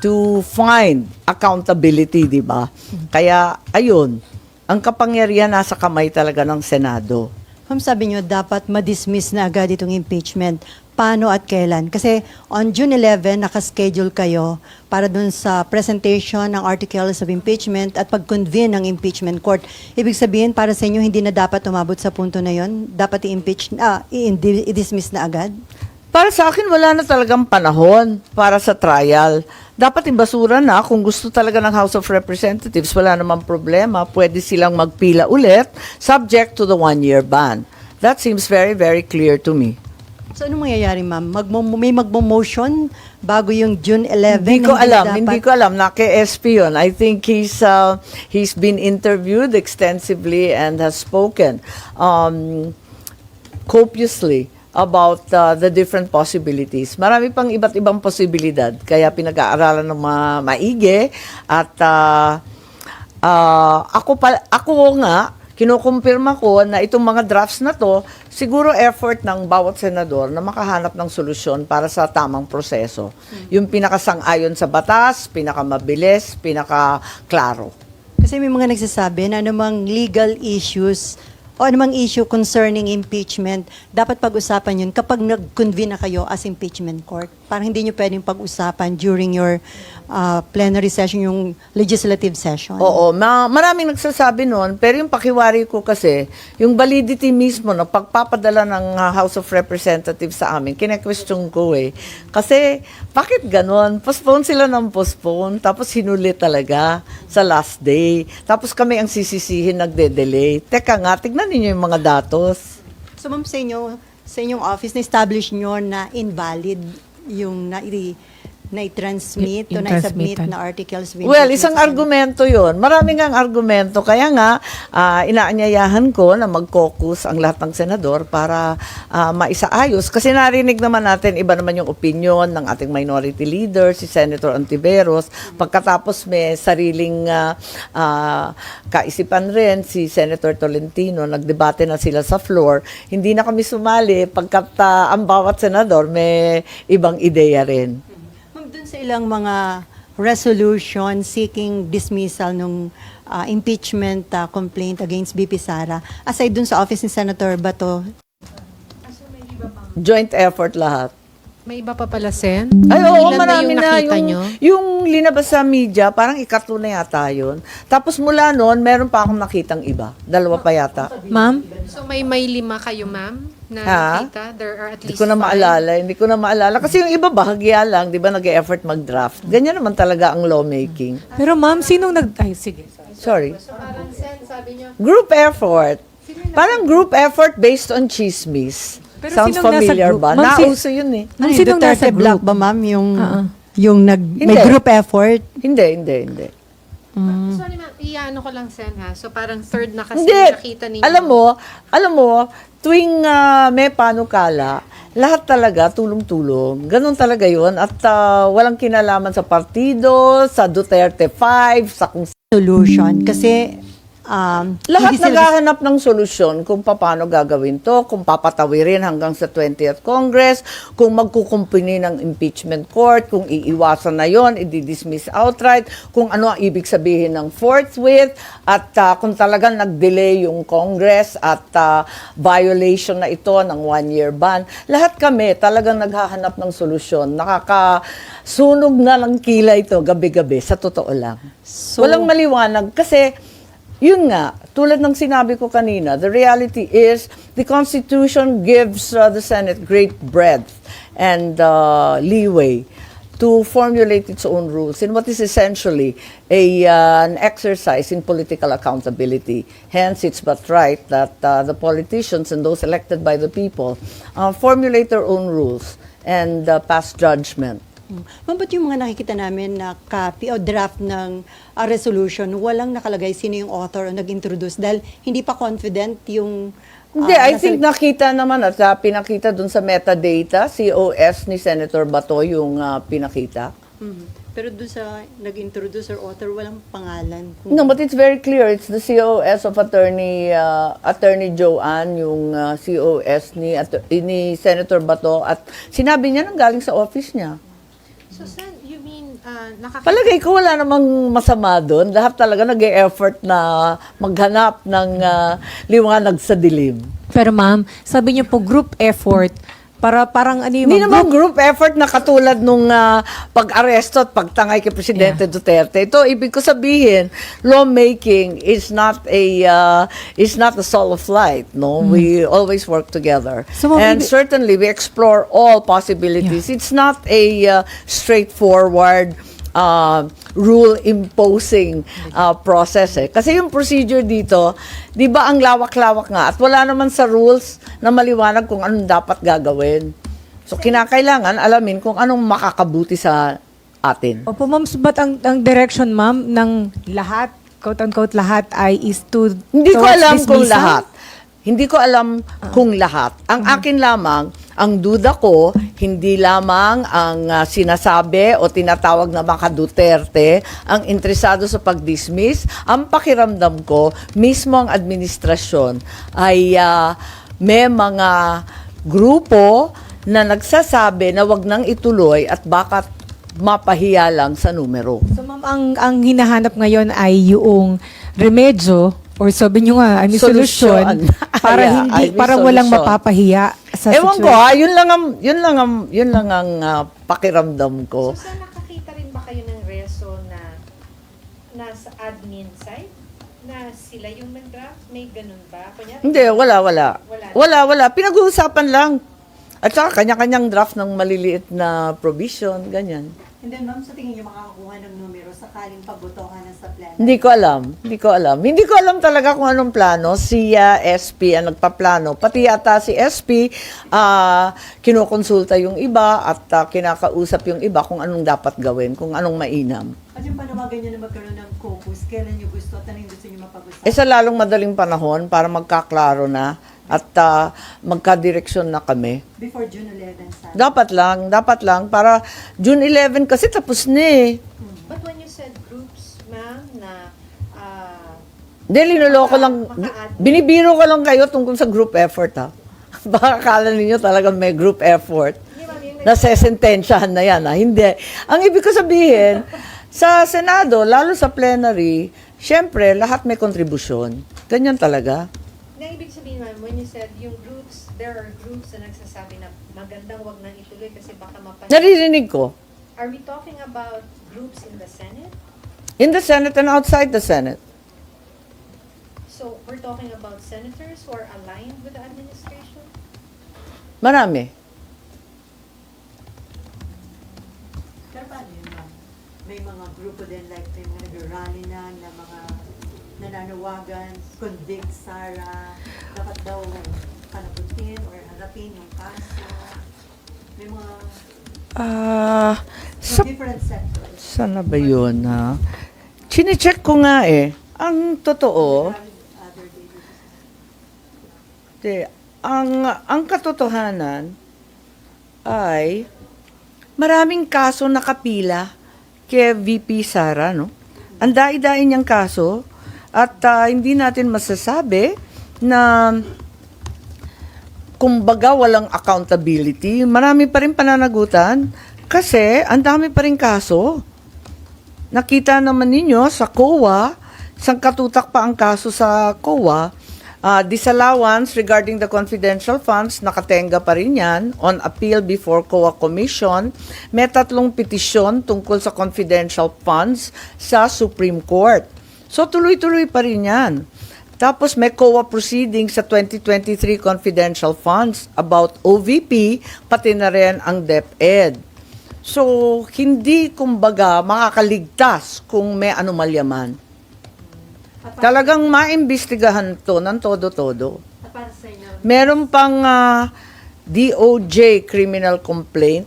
to find accountability, di ba? Kaya, ayun, ang kapangyarihan nasa kamay talaga ng Senado. Ma'am, sabi nyo, dapat ma-dismiss na agad itong impeachment. Paano at kailan? Kasi on June 11, nakaschedule kayo para dun sa presentation ng articles of impeachment at pag-convene ng impeachment court. Ibig sabihin, para sa inyo, hindi na dapat umabot sa punto na yon? Dapat i-dismiss na agad? Para sa akin, wala na talagang panahon para sa trial. Dapat ibasura na kung gusto talaga ng House of Representatives. Wala namang problema. Pwede silang magpila ulit subject to the 1-year ban. That seems very, very clear to me. So, ano mangyayari, ma'am? May magmo-motion bago yung June 11? Hindi ko alam. Naki-SP yun. I think he's been interviewed extensively and has spoken copiously about the different possibilities. Marami pang iba't ibang posibilidad. Kaya pinag-aaralan ng maigi. At ako nga, kinukumpirma ko na itong mga drafts na to, siguro effort ng bawat senador na makahanap ng solusyon para sa tamang proseso. Yung pinakasang-ayon sa batas, pinakamabilis, pinakaklaro. Kasi may mga nagsasabi na anumang legal issues o anumang issue concerning impeachment, dapat pag-usapan yun kapag nag-convene na kayo as impeachment court. Parang hindi nyo pwedeng pag-usapan during your plenary session, yung legislative session. Oo, maraming nagsasabi noon, pero yung pakiwari ko kasi, yung validity mismo na pagpapadala ng House of Representatives sa amin, kine-question ko eh. Kasi, bakit ganon? Postpone sila ng postpone, tapos hinuli talaga sa last day. Tapos kami ang sisisihin, nagde-delay. Teka nga, tignan ninyo yung mga datos. So ma'am, sa inyong office, na-establish nyo na invalid yung na-transmit o na-submit na articles. with Well, impeachment. isang argumento yon. Maraming ang argumento. Kaya nga, inaanyayahan ko na mag-caucus ang lahat ng senador para maisaayos. Kasi narinig naman natin, iba naman yung opinion ng ating minority leader, si Senator Antiveros. Pagkatapos may sariling kaisipan rin, si Senator Tolentino, nagdebate na sila sa floor. Hindi na kami sumali pagkat ang bawat senador may ibang ideya rin. Ma'am, dun sa ilang mga resolution seeking dismissal nung impeachment complaint against BP Sara, aside dun sa office ni Senator Bato, Joint effort lahat. May iba pa pala, Sen? Ay, oo, Ilan marami yung na. nakita nyo? Yung linabas sa media, parang ikatlo na yata yun. Tapos mula noon, meron pa akong nakitang iba. Dalawa pa yata. Ma'am? So may 5 kayo, ma'am, na Ha? nakita? There are at Hindi least ko na 5. maalala. Hindi ko na maalala. Kasi yung iba bahagya lang, di ba, nag-e-effort mag-draft. Ganyan naman talaga ang lawmaking. Pero ma'am, sinong Ay, sige. Sorry. Parang Sen, sabi niyo, Group effort. Parang group effort based on chismis. Pero Sounds sinong nasa familiar group? ba? Ma'am, Nauso yun eh. ano Ma'am, yung sinong Duterte nasa group? Black ba, ma'am? Yung may Hindi. group effort? Hindi. sorry ma'am, iyaano ko lang Sen ha. So parang third na kasi Hindi. nakita ninyo. Alam mo, tuwing may panukala, lahat talaga tulong-tulong. Ganon talaga yun. At walang kinalaman sa partido, sa Duterte 5, sa kung Solution. Kasi, lahat hindi sila- naghahanap ng solusyon kung paano gagawin to, kung papatawirin hanggang sa 20th Congress, kung magkukumpuni ng impeachment court, kung iiwasan na yon, i-dismiss outright, kung ano ang ibig sabihin ng forthwith, at kung talagang nag-delay yung Congress at violation na ito ng 1-year ban. Lahat kami talagang naghahanap ng solusyon. Nakakasunog na ng kilay ito gabi-gabi, sa totoo lang. Walang maliwanag kasi yun nga, tulad ng sinabi ko kanina, the reality is the Constitution gives the Senate great breadth and leeway to formulate its own rules in what is essentially an exercise in political accountability. Hence, it's but right that the politicians and those elected by the people formulate their own rules and pass judgment. Ma'am, ba't yung mga nakikita namin na copy o draft ng resolution, walang nakalagay sino yung author o nag-introduce dahil hindi pa confident yung... Hindi, I think nakita naman at pinakita dun sa metadata, COS ni Senator Bato yung pinakita. Pero doon sa nag-introduce or author, walang pangalan. No, but it's very clear. It's the COS of Attorney Joanne, yung COS ni Senator Bato. At sinabi niya nang galing sa office niya. So Sen, you mean nakakita? Palagay ko wala namang masama doon. Lahat talaga nag-e-effort na maghanap ng liwanag sa dilim. Pero ma'am, sabi niyo po group effort para parang ano yung Hindi naman group effort na katulad nung pag-aresto at pagtangay kay Presidente Duterte. Ito, ibig ko sabihin, lawmaking is not a solo flight. No, we always work together, So, and certainly we explore all possibilities. It's not a straightforward rule imposing process eh. Kasi yung procedure dito, 'di ba ang lawak-lawak nga at wala naman sa rules na maliwanag kung anong dapat gagawin. So kinakailangan alamin kung anong makakabuti sa atin. Opo ma'am, but ang direction ma'am ng lahat, quote-unquote lahat ay is to Hindi ko towards alam kung dismissal? lahat. Hindi ko alam kung lahat. Ang akin lamang, ang duda ko, hindi lamang ang sinasabi o tinatawag na mga Duterte ang interesado sa pag-dismiss. Ang pakiramdam ko, mismo ang administrasyon ay may mga grupo na nagsasabi na wag nang ituloy at baka mapahiya lang sa numero. So ma'am, ang hinahanap ngayon ay yung remedyo Or sabi nyo nga, I mean, Solusyon. solusyon para Yeah, hindi, I mean, para walang solusyon. mapapahiya sa Ewan ko situation. yun lang ang pakiramdam ko. So, saan nakakita rin ba kayo ng reso na nasa admin side? Na sila yung nag-draft? May ganun ba? Kunyari, Hindi, wala. Pinag-uusapan lang. At saka kanya-kanyang draft ng maliliit na provision, ganyan. And then, ma'am, sa tingin niyo makakakuha ng numero sakaling pabotohan na sa plan? Hindi ko alam talaga kung anong plano. Si SP ang nagpaplano. Pati yata si SP, kinukonsulta yung iba at kinakausap yung iba kung anong dapat gawin, kung anong mainam. At yung panawagan niyo na magkaroon ng caucus, kailan niyo gusto at anong gusto niyo mapag-usapan? Sa lalong madaling panahon para magkaklaro na at magkadireksyon na kami. Before June 11, sana. Dapat lang para June 11 kasi tapos na eh. but when you said groups, ma'am, na Hindi, linuloko lang. Binibiro ko lang kayo tungkol sa group effort, ha? Baka akala ninyo talagang may group effort. Nasesentensyahan na yan, ha? Hindi. Ang ibig ko sabihin, sa Senado, lalo sa plenary, syempre, lahat may kontribusyon. Ganyan talaga. na ibig sabihin, ma'am, when you said yung groups, there are groups na nagsasabi na magandang wag nang ituloy kasi baka mapansin. Naririnig ko. Are we talking about groups in the Senate? In the Senate and outside the Senate. So, we're talking about senators who are aligned with the administration? Marami. Pero paano yun, ma'am? May mga grupo din, like may mga nag-rally na mga nananawagan, convict Sara, dapat daw panagutin or harapin yung kaso. May mga Sa different sectors. sana ba yun, ha? Chine-check ko nga eh. Ang totoo, Other days. di, ang katotohanan ay maraming kaso nakapila kay VP Sara, no? Ang dai-dai niyang kaso at hindi natin masasabi na kumbaga walang accountability. Marami pa rin pananagutan kasi ang dami pa rin kaso. Nakita naman ninyo sa COA, sangkatutak pa ang kaso sa COA, disallowance regarding the confidential funds, nakatenga pa rin yan on appeal before COA Commission. May 3 petisyon tungkol sa confidential funds sa Supreme Court. So tuloy-tuloy pa rin yan. Tapos may COA proceedings sa 2023 confidential funds about OVP, pati na rin ang DepEd. So, hindi kumbaga makakaligtas kung may anomalya man. Talagang maimbestigahan to ng todo-todo. At para sa inyo, Meron pang DOJ criminal complaint.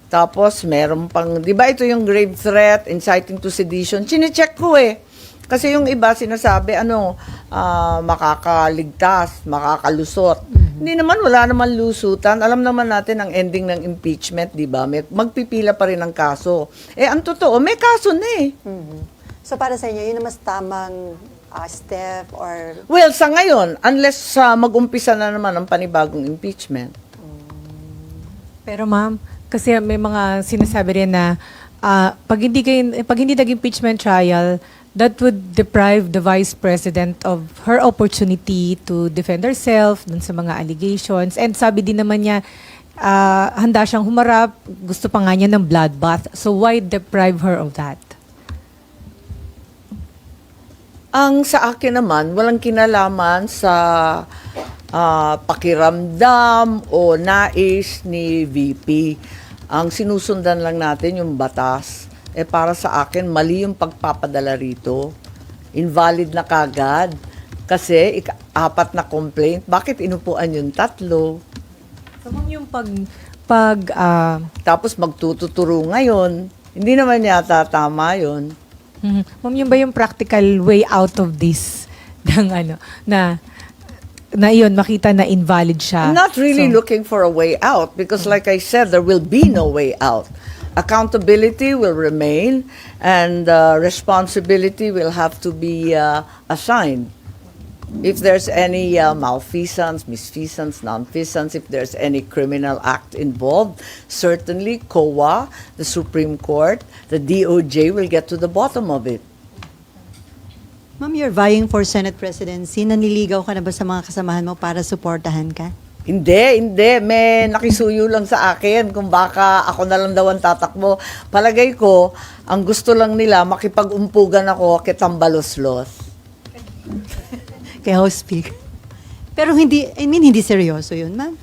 Tapos meron pang, di ba ito yung grave threat, inciting to sedition? Chine-check ko eh. Kasi yung iba sinasabi, makakaligtas, makakalusot. Hindi naman, wala naman lusutan. Alam naman natin ang ending ng impeachment, di ba? Magpipila pa rin ang kaso. Ang totoo, may kaso na eh. so para sa inyo, yun ang mas tamang step or Well, sa ngayon, unless mag-umpisa na naman ang panibagong impeachment. Pero ma'am, kasi may mga sinasabi rin na pag hindi nag-impeachment trial, that would deprive the Vice President of her opportunity to defend herself dun sa mga allegations. And sabi din naman niya, handa siyang humarap, gusto pa nga niya ng bloodbath. So why deprive her of that? Ang sa akin naman, walang kinalaman sa pakiramdam o nais ni VP. Ang sinusundan lang natin yung batas. Para sa akin, mali yung pagpapadala rito. Invalid na kagad. Kasi 4 na complaint. Bakit inupuan yung 3? So ma'am, yung Tapos magtututuro ngayon. Hindi naman yata tama yun. Ma'am, yun ba yung practical way out of this? Na yun, makita na invalid siya. I'm not really So, looking for a way out because like I said, there will be no way out. Accountability will remain and responsibility will have to be assigned. If there's any malfeasance, misfeasance, nonfeasance, if there's any criminal act involved, certainly COA, the Supreme Court, the DOJ will get to the bottom of it. Ma'am, you're vying for Senate presidency. Naniligaw ka na ba sa mga kasamahan mo para suportahan ka? Hindi. May nakisuyo lang sa akin kung baka ako na lang daw ang tatakbo. Palagay ko, ang gusto lang nila, makipag-umpugan ako kitambaloslos. Kay House Speaker. Pero hindi seryoso yun, ma'am?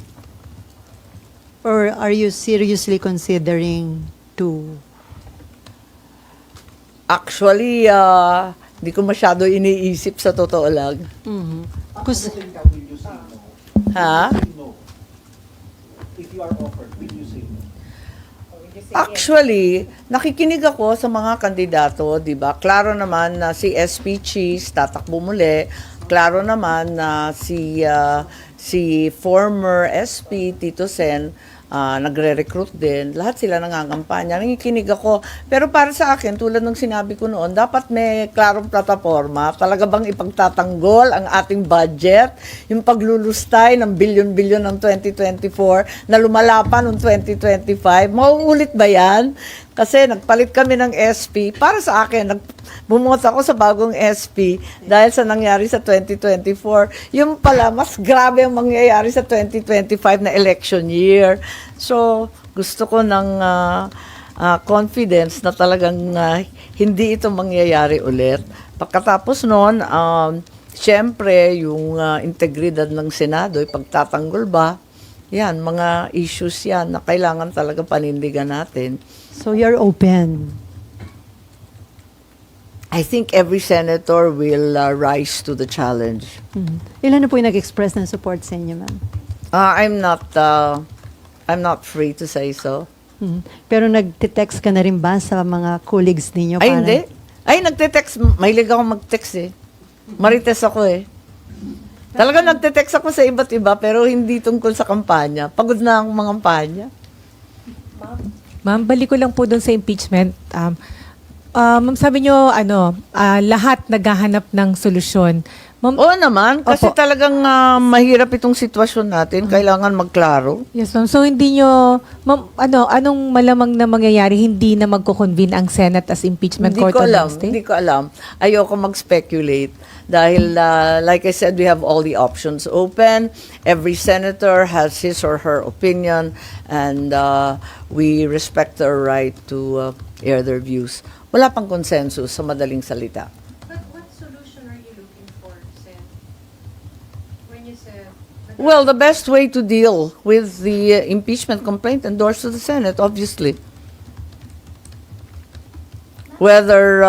Or are you seriously considering to... Actually, hindi ko masyado iniisip sa totoo lang. Kus- Will you say no? Ha? No. If you are offered, will you say no? Actually, nakikinig ako sa mga kandidato, 'di ba? Klaro naman na si SP Cheese tatakbo muli. Klaro naman na si former SP Tito Sen nagre-recruit din. Lahat sila nangangampanya. Nakikinig ako. Pero para sa akin, tulad ng sinabi ko noon, dapat may klarong plataforma. Talaga bang ipagtatanggol ang ating budget? Yung paglulustay ng bilyon-bilyon ng 2024 na lumalapan ng 2025. Mauulit ba yan? Kasi nagpalit kami ng SP. Para sa akin, bumoto ako sa bagong SP dahil sa nangyari sa 2024. Yung pala, mas grabe ang mangyayari sa 2025 na election year. So, gusto ko ng confidence na talagang hindi ito mangyayari ulit. Pagkatapos noon, syempre, yung integridad ng Senado, pagtatanggol ba, yan, mga issues yan na kailangan talaga panindigan natin. So you're open. I think every senator will rise to the challenge. Ilan na po yung nag-express ng support sa inyo, ma'am? I'm not free to say so. Pero nag-text ka na rin ba sa mga colleagues ninyo? Ay, hindi. Ay, nagte-text. Mahilig ako mag-text eh. Marites ako eh. Talaga nagte-text ako sa iba't iba pero hindi tungkol sa kampanya. Pagod na ang mga kampanya. Ma'am, balik ko lang po doon sa impeachment. Ma'am, sabi nyo, lahat naghahanap ng solusyon. Ma'am, Oo naman, kasi Opo. talagang mahirap itong sitwasyon natin. Kailangan magklaro. yes, ma'am. So, hindi nyo, ma'am, anong malamang na mangyayari, hindi na magko-convene ang Senate as impeachment Hindi court ko on alam. Wednesday? Hindi ko alam. Ayoko mag-speculate. Dahil, like I said, we have all the options open. Every senator has his or her opinion. And we respect their right to air their views. Wala pang consensus sa madaling salita. But what solution are you looking for, Sen? When you say... Well, the best way to deal with the impeachment complaint endorsed to the Senate, obviously. Whether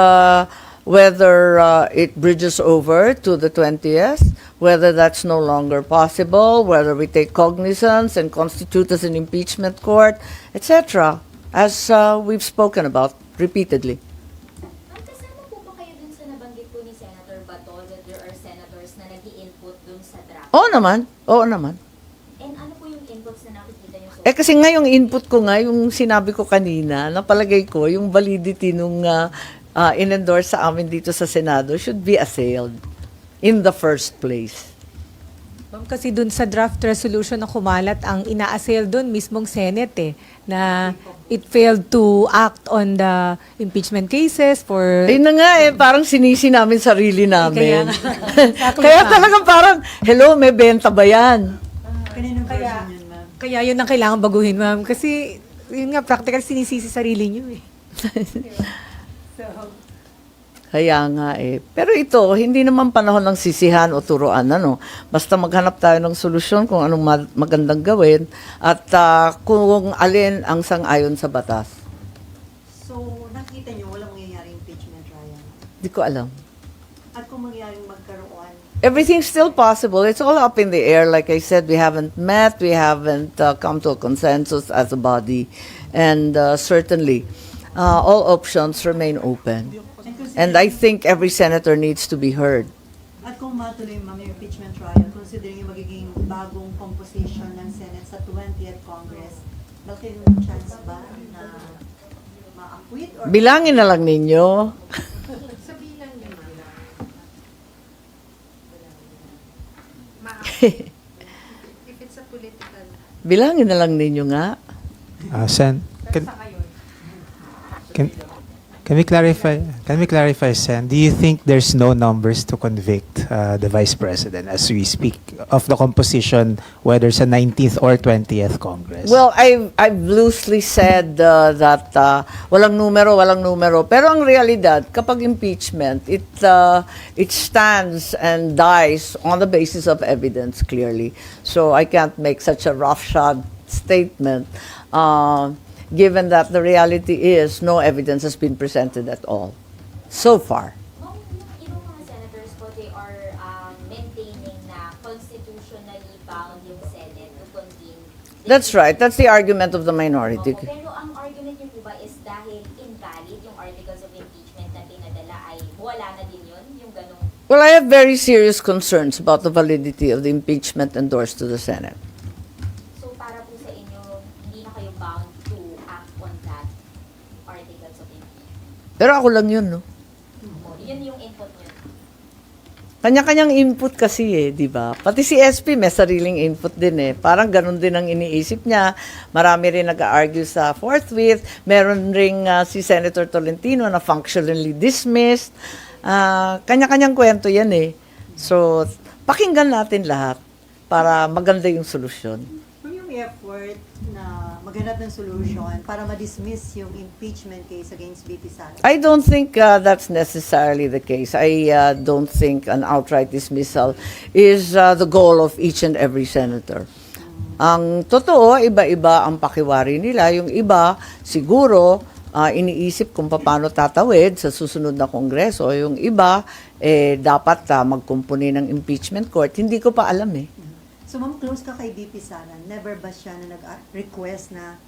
it bridges over to the 20th, whether that's no longer possible, whether we take cognizance and constitute as an impeachment court, etc., as we've spoken about repeatedly. Ma'am, kasama po ba kayo dun sa nabanggit po ni Senator Bato that there are senators na nag-i-input dun sa draft? Oo naman. And ano po yung inputs na nakikita nyo? Kasi nga yung input ko nga, yung sinabi ko kanina, napalagay ko, yung validity nung in-endorse sa amin dito sa Senado should be assailed in the first place. Ma'am, kasi dun sa draft resolution na kumalat, ang ina-assail dun mismong Senate na it failed to act on the impeachment cases for... Ayun na nga parang sinisi namin sarili namin. Kaya Kaya talagang parang, hello, may benta ba yan? Kaninong version yun, ma'am? Kaya yun ang kailangan baguhin, ma'am. Kasi, yun nga, practical, sinisisi sarili nyo eh. Kaya nga Pero ito, hindi naman panahon ng sisihan o turuan, Basta maghanap tayo ng solusyon kung anong magandang gawin at kung alin ang sang-ayon sa batas. So, nakita nyo, walang mangyayaring impeachment trial. Hindi ko alam. At kung mangyayaring magkaroon, Everything's still possible. It's all up in the air. Like I said, we haven't met. We haven't come to a consensus as a body. And certainly, all options remain open. And I think every senator needs to be heard. at kung matuloy, ma'am, yung impeachment trial, considering yung magiging bagong composition ng Senate sa 20th Congress, bakit yung chance ba na ma-acquit? Or Bilangin na lang ninyo. Sabihin niyo, if it's a political... Bilangin na lang ninyo nga. Sen, can Can we clarify? Can we clarify, Sen? Do you think there's no numbers to convict the Vice President as we speak of the composition, whether sa 19th or 20th Congress? Well, I've loosely said that walang numero. Pero ang realidad, kapag impeachment, it stands and dies on the basis of evidence, clearly. So I can't make such a roughshod statement, given that the reality is no evidence has been presented at all so far. Ma'am, yung ibang mga senators po, they are maintaining na constitutionally bound yung Senate to convene. That's right. That's the argument of the minority. Opo, pero ang argument niyo po ba is dahil invalid yung articles of impeachment na pinadala ay wala na din yun, yung ganong... Well, I have very serious concerns about the validity of the impeachment endorsed to the Senate. So para po sa inyo, hindi na kayo bound to act on that articles of impeachment. Pero ako lang yun, no? Yun yung input niyo. Kanya-kanyang input kasi di ba? Pati si SP may sariling input din Parang ganun din ang iniisip niya. Marami rin nag-argue sa forthwith. Meron ring si Senator Tolentino na functionally dismissed. Kanya-kanyang kwento yan So, pakinggan natin lahat para maganda yung solusyon. Yung effort na maghanap ng solution para ma-dismiss yung impeachment case against VP Sara. I don't think that's necessarily the case. I don't think an outright dismissal is the goal of each and every senator. Ang totoo, iba-iba ang pakiwari nila. Yung iba, siguro, iniisip kung paano tatawid sa susunod na kongreso. Yung iba, dapat magkumpuni ng impeachment court. Hindi ko pa alam So ma'am, close ka kay VP Sara. Never ba siya na nag-request na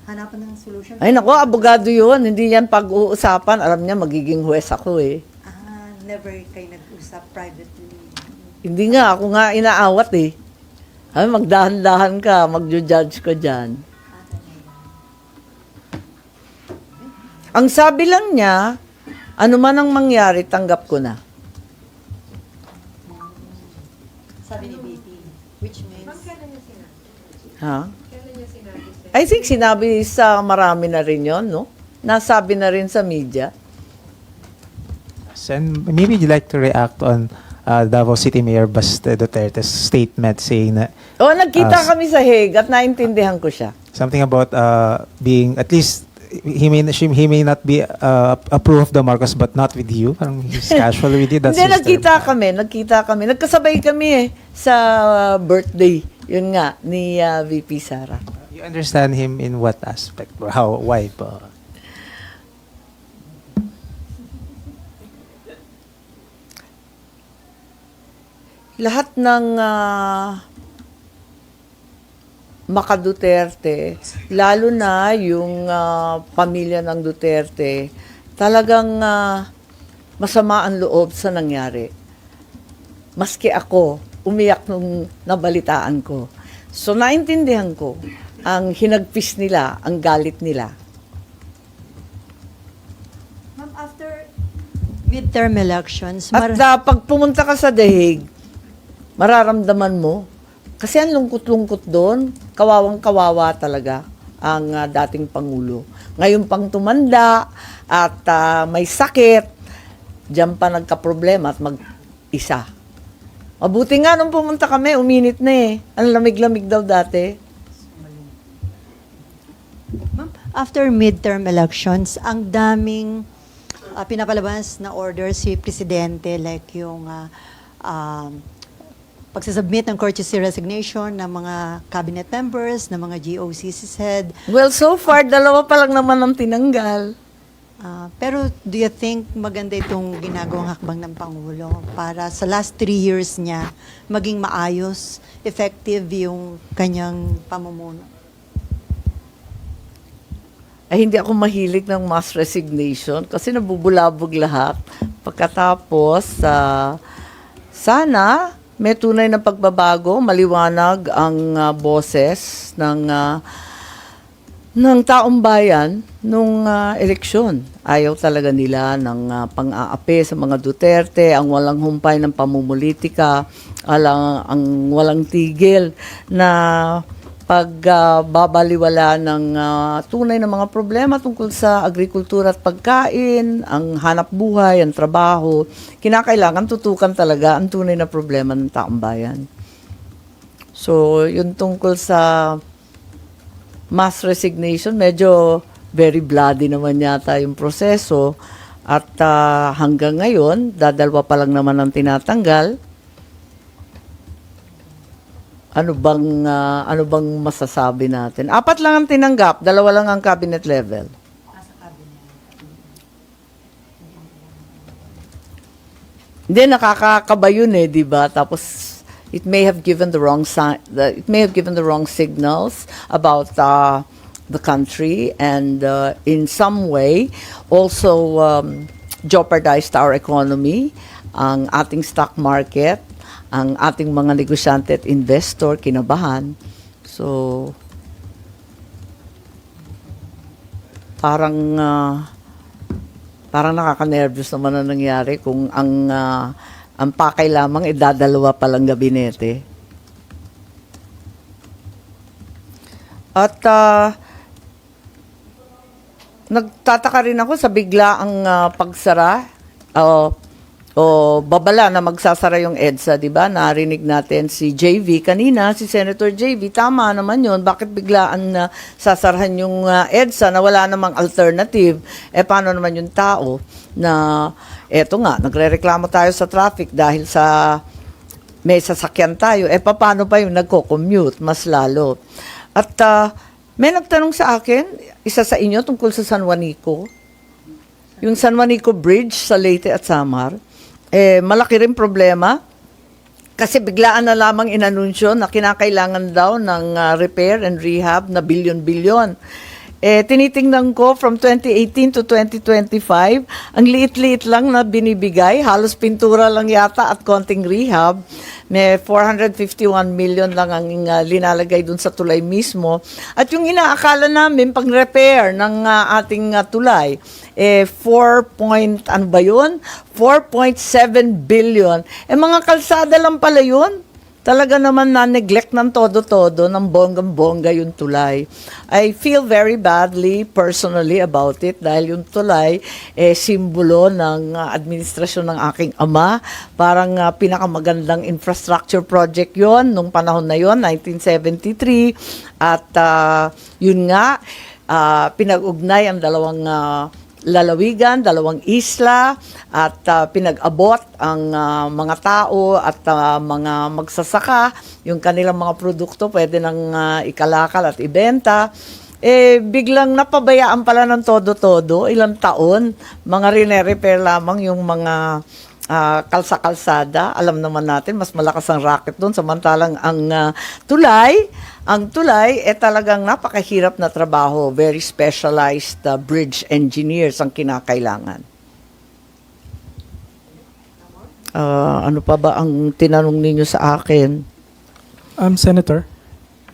hanapan ng solution? Ay nako, abogado yun. Hindi yan pag-uusapan. Alam niya, magiging huwes ako Never kayo nag-usap privately. Hindi nga, ako nga inaawat Ay, magdahan-dahan ka, mag-judge ka dyan. Ang sabi lang niya, ano man ang mangyari, tanggap ko na. Sabi ni VP, which means... Kailan niya sinabi? Ha? Kailan niya sinabi sa I think sinabi sa marami na rin yon, no? Nasabi na rin sa media. Sen, maybe you'd like to react on Davao City Mayor Baste Duterte's statement saying that Nagkita kami sa Hague at naintindihan ko siya. something about being at least he may not be approve of the Marcos but not with you. Parang he's casual with you. That's Hindi, his term. nagkita kami. Nagkasabay kami sa birthday. Yun nga, ni VP Sara. You understand him in what aspect? Or how? Why po? Lahat ng Maka-Duterte, lalo na yung pamilya ng Duterte, talagang masama ang loob sa nangyari. Maski ako, umiyak nung nabalitaan ko. So, naintindihan ko ang hinagpis nila, ang galit nila. Ma'am, after midterm elections, At pag pumunta ka sa The Hague, mararamdaman mo, kasi ang lungkot-lungkot doon, kawawang-kawawa talaga ang dating Pangulo. Ngayon pang tumanda at may sakit, diyan pa nagka-problema at mag-isa. Mabuti nga nung pumunta kami, uminit na Ang lamig-lamig daw dati. Ma'am, after midterm elections, ang daming pinapalabas na orders si Presidente, like yung pagsasubmit ng courtesy resignation ng mga cabinet members, ng mga GOCC head. Well, so far, 2 pa lang naman ang tinanggal. Pero do you think maganda itong ginagawang hakbang ng Pangulo para sa last 3 years niya maging maayos, effective yung kanyang pamumuno? Ay, hindi ako mahilig ng mass resignation kasi nabubulabog lahat. Pagkatapos, sana may tunay na pagbabago, maliwanag ang boses ng taong bayan nung eleksyon. Ayaw talaga nila ng pang-aapi sa mga Duterte, ang walang humpay ng pamumulitika, ang walang tigil na pagbabaliwala ng tunay na mga problema tungkol sa agrikultura at pagkain, ang hanap buhay, ang trabaho, kinakailangan tutukan talaga ang tunay na problema ng taong bayan. So, yun tungkol sa mass resignation, medyo very bloody naman yata yung proseso. At hanggang ngayon, dadalwa pa lang naman ang tinatanggal. Ano bang masasabi natin? 4 lang ang tinanggap, 2 lang ang cabinet level. Hindi, nakakakaba yun eh, di ba? Tapos, it may have given the wrong signals about the country, and in some way also jeopardized our economy, ang ating stock market, ang ating mga negosyante at investor kinabahan. So, parang nakaka-nervous naman na nangyari kung ang pakay lamang idadalawa palang gabinete. At nagtataka rin ako sa biglaang pagsara o babala na magsasara yung EDSA, di ba? Narinig natin si JV kanina, si Senator JV, tama naman yun. Bakit biglaan na sasarahan yung EDSA na wala namang alternative? Paano naman yung tao na, eto nga, nagrereklamo tayo sa traffic dahil sa may sasakyan tayo. Paano pa yung nagko-commute? Mas lalo. At may nagtanong sa akin, isa sa inyo tungkol sa San Juanico. Yung San Juanico Bridge sa Leyte at Samar. Malaki rin problema kasi biglaan na lamang inanunsyo na kinakailangan daw ng repair and rehab na bilyon-bilyon. Tinitingnan ko from 2018 to 2025, ang liit-liit lang na binibigay, halos pintura lang yata at konting rehab. May 451 million lang ang linalagay dun sa tulay mismo. At yung inaakala namin pag repair ng ating tulay, 4.7 billion. Mga kalsada lang pala yun. Talaga naman na-neglect ng todo-todo, ng bonggang-bongga yung tulay. I feel very badly personally about it dahil yung tulay simbolo ng administrasyon ng aking ama. Parang pinakamagandang infrastructure project yon nung panahon na yon, 1973. At yun nga, pinag-ugnay ang dalawang lalawigan, 2 isla, at pinag-abot ang mga tao at mga magsasaka, yung kanilang mga produkto pwede nang ikalakal at ibenta. Biglang napabayaan pala ng todo-todo, ilang taon, mga rine-repair lamang yung mga kalsa-kalsada. Alam naman natin, mas malakas ang racket doon, samantalang ang tulay talagang napakahirap na trabaho. Very specialized bridge engineers ang kinakailangan. Ano pa ba ang tinanong ninyo sa akin? Senator?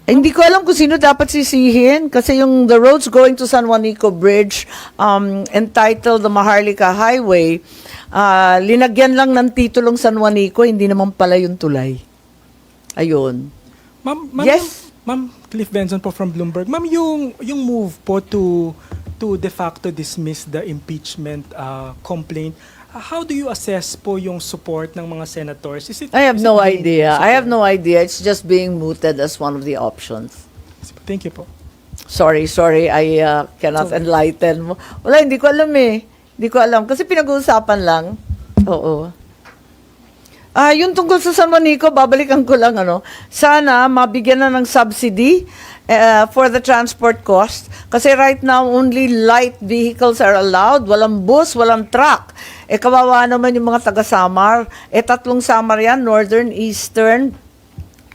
Hindi ko alam kung sino dapat sisihin kasi yung the roads going to San Juanico Bridge entitled the Maharlika Highway, linagyan lang ng titulong San Juanico, hindi naman pala yung tulay. Ayun. Ma'am, Yes? Ma'am Cliff Benson po from Bloomberg. Ma'am, yung move po to de facto dismiss the impeachment complaint, how do you assess po yung support ng mga senators? I have no being idea. support? I have no idea. It's just being mooted as one of the options. Thank you po. Sorry, I cannot enlighten mo. Wala, hindi ko alam eh. Hindi ko alam. Kasi pinag-uusapan lang. Oo. Yung tungkol sa San Juanico, babalikan ko lang, sana mabigyan na ng subsidy for the transport cost. Kasi right now, only light vehicles are allowed. Walang bus, walang truck. Kawawa naman yung mga taga-Samar. 3 Samar yan, Northern, Eastern,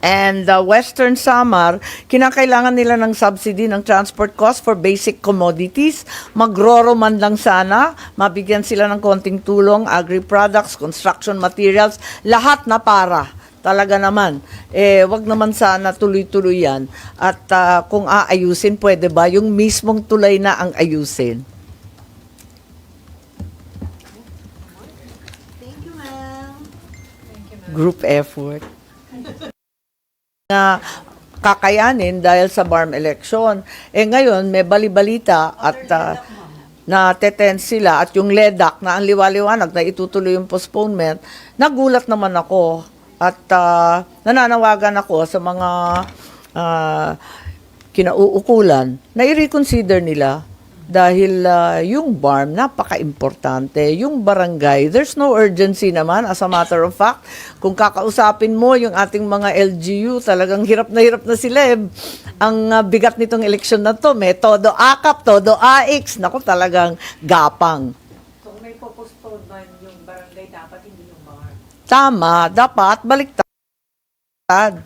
and Western Samar. Kinakailangan nila ng subsidy ng transport cost for basic commodities. Magroro man lang sana, mabigyan sila ng konting tulong, agri-products, construction materials, lahat na para. Talaga naman. Wag naman sana tuloy-tuloy yan. At kung aayusin, pwede ba yung mismong tulay na ang ayusin? Thank you, ma'am. Group effort. Na kakayanin dahil sa BARM election. Ngayon, may balibalita at nateten sila at yung LEDAC na ang liwaliwanag na itutuloy yung postponement, nagulat naman ako at nananawagan ako sa mga kinauukulan na i-reconsider nila dahil yung BARM, napaka-importante. Yung barangay, there's no urgency naman as a matter of fact. Kung kakausapin mo yung ating mga LGU, talagang hirap na sila eh. Ang bigat nitong eleksyon na to, may todo akap, todo AX, naku talagang gapang. So kung may postpone man yung barangay, dapat hindi yung BARM. Tama, dapat baliktad.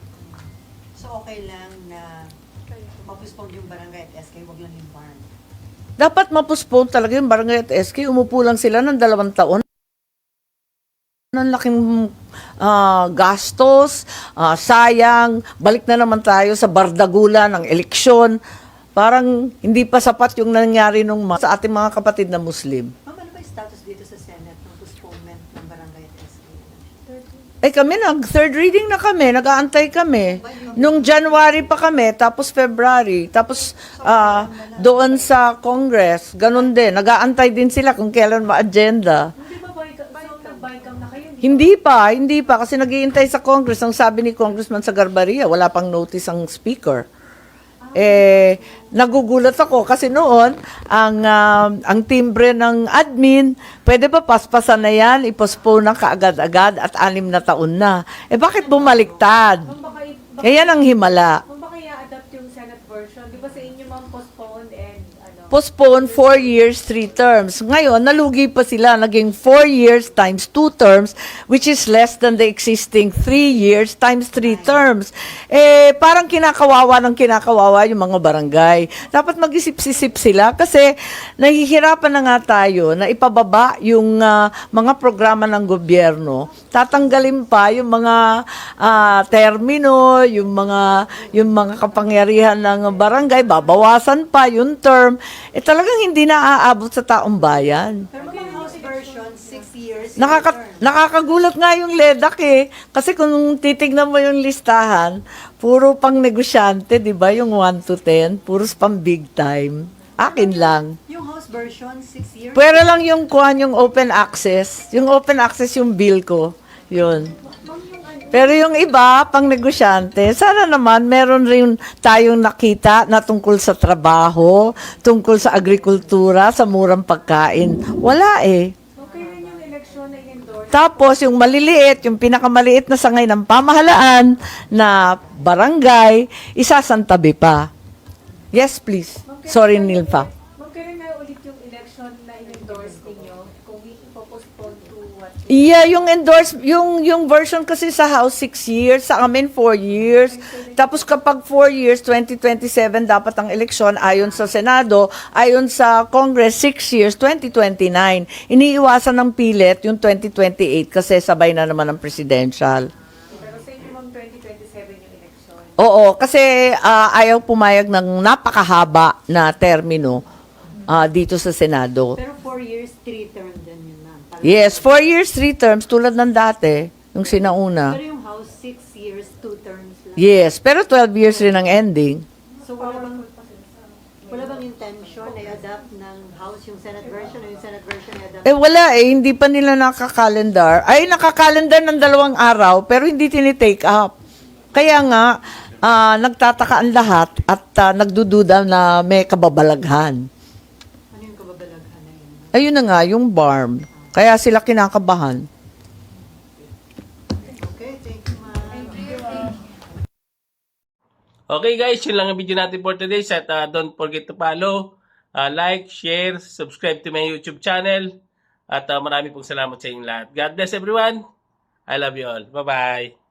So okay lang na ma-postpone yung barangay at SK, wag lang yung barn. Dapat ma-postpone talaga yung barangay at SK. Umupo lang sila ng 2 taon. Ang laking gastos, sayang. Balik na naman tayo sa bardagula ng eleksyon. Parang hindi pa sapat yung nangyari sa ating mga kapatid na Muslim. Ma'am, ano ba yung status dito sa Senate ng postponement ng barangay at SK? Kami third reading na kami, nag-aantay kami. Nung January pa kami, tapos February, tapos doon sa Congress, ganun din. Nag-aantay din sila kung kailan ma-agenda. Hindi ba nag-bycam na kayo? Hindi pa, kasi naghihintay sa Congress. Ang sabi ni Congressman sa Garbaria, wala pang notice ang speaker. Nagugulat ako kasi noon ang timbre ng admin, pwede ba paspasan na yan, ipostpone na kaagad-agad at 6 na taon na. Bakit bumaliktad? Yan ang himala. Kung baka i-adapt yung Senate version, di ba sa inyo ma'am postpone and Postpone 4 years, 3 terms. Ngayon, nalugi pa sila, naging 4 years times 2 terms, which is less than the existing 3 years times 3 terms. Parang kinakawawa yung mga barangay. Dapat mag-isip-sisip sila kasi nahihirapan na nga tayo na ipababa yung mga programa ng gobyerno. Tatanggalin pa yung mga termino, yung mga kapangyarihan ng barangay, babawasan pa yung term. Talagang hindi na aabot sa taong bayan. Pero yung House version, 6 years. Nakakagulat nga yung LEDAC Kasi kung titignan mo yung listahan, puro pang negosyante, di ba? Yung 1 to 10, puros pang big time. Akin lang. Yung House version, 6 years. Pwera lang yung yung open access. Yung open access yung bill ko. Yun. Pero yung iba, pang negosyante, sana naman meron rin tayong nakita na tungkol sa trabaho, tungkol sa agrikultura, sa murang pagkain. Wala Okay rin yung eleksyon na in-endorse. Tapos yung maliliit, yung pinakamaliit na sangay ng pamahalaan na barangay, isasantabi pa. Yes, please. Sorry, Nilpa. Ma'am, kailan na ulit yung election na in-endorse ninyo? Kung i-postpone to what? Yeah, yung version kasi sa House 6 years, sa amin 4 years. Tapos kapag 4 years, 2027 dapat ang eleksyon, ayon sa Senado, ayon sa Congress 6 years, 2029. Iniiwasan ng pilit yung 2028 kasi sabay na naman ang presidential. Pero sa inyo ma'am, 2027 yung election. Oo, kasi ayaw pumayag ng napakahaba na termino dito sa Senado. Pero 4 years, 3 term din yun, ma'am. Yes, 4 years, 3 terms, tulad ng dati, yung sinauna. Pero yung House, 6 years, 2 terms lang. Yes, pero 12 years rin ang ending. So wala bang intention na i-adapt ng House yung Senate version o yung Senate version i-adapt? Wala hindi pa nila nakakalendar. Nakakalendar ng 2 araw, pero hindi tinitake up. Kaya nga, nagtataka ang lahat at nagdududa na may kababalaghan. Ano yung kababalaghan na yun? Ayun na nga, yung BARM. Kaya sila kinakabahan. Okay, thank you, ma'am. Okay guys, yun lang ang video natin for today. At don't forget to follow, like, share, subscribe to my YouTube channel. At marami pong salamat sa inyong lahat. God bless everyone. I love you all. Bye-bye.